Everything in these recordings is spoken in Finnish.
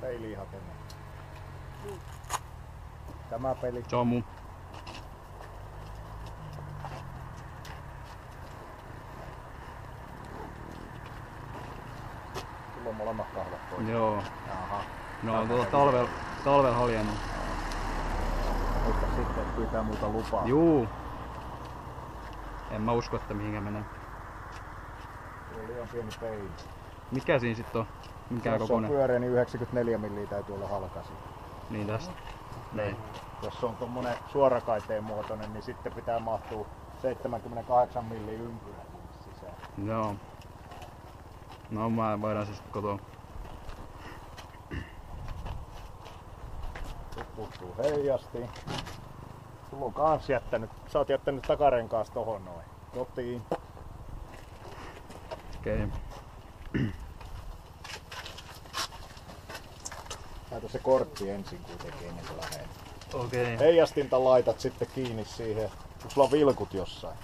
peiliin hakemaan. Tämä peli. Se on mun. Sulla on molemmat kahvat pois. Joo. Jaha. No talvel haljennut. Muista sitten, että pyytää muuta lupaa. Juu. En mä usko, että mihinkä menee. Se on liian pieni peili. Mikä siinä sit on? Mikä Jos on kokoinen? pyöreä, niin 94 milliä täytyy olla halkaisin. Niin tästä. Niin. Jos on tommonen suorakaiteen muotoinen, niin sitten pitää mahtua 78 milliä ympyrä sisään. Joo. No mä voidaan se sitten kotoa. Nyt puuttuu heijastiin. Sulla on kans jättänyt, sä oot jättänyt takarenkaas tohon noin. Kotiin. Okei. Laita se kortti ensin kuitenkin ennen kuin lähdet. Okei. Heijastinta laitat sitten kiinni siihen, kun sulla on vilkut jossain.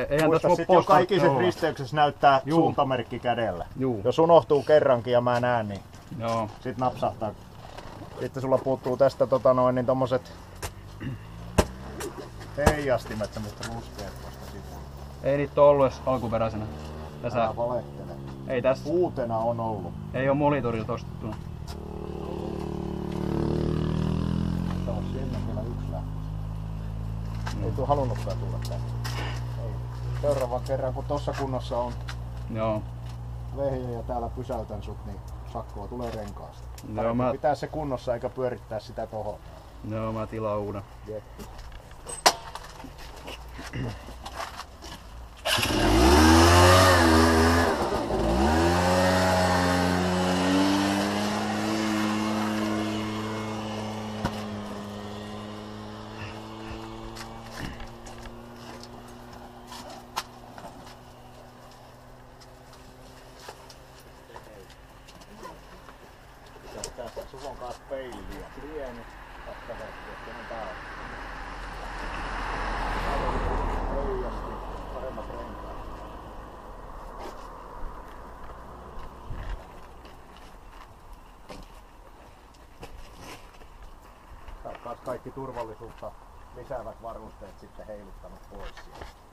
Eihän Muista tässä sitten joka postaa ikisessä olla. risteyksessä näyttää Juu. suuntamerkki kädellä. Juu. Jos unohtuu kerrankin ja mä näen, niin Joo. sit napsahtaa. Sitten sulla puuttuu tästä niin tommoset heijastimet, semmoset ruskeat vasta sivuun. Ei niitä oo ollut edes alkuperäisenä. Tässä Älä valehtele. ei tässä. Uutena on ollut. Ei oo monitorilta ostettuna. Mutta on sinne vielä yksi lähtö. Ei tuu halunnutkaan tulla tänne. Ei. Seuraavan kerran kun tossa kunnossa on Joo. vehje ja täällä pysäytän sut, niin sakkoa tulee renkaasta. Joo, mä, Pitää se kunnossa eikä pyörittää sitä tohon. joo, mä tilaan uuden. Jep. Tässä sulla on kanssa peili liian pieni. Katsotaan, että on täällä. Heijasti. Paremmat renkaat. Tää on kaikki turvallisuutta lisäävät varusteet sitten heiluttanut pois sieltä.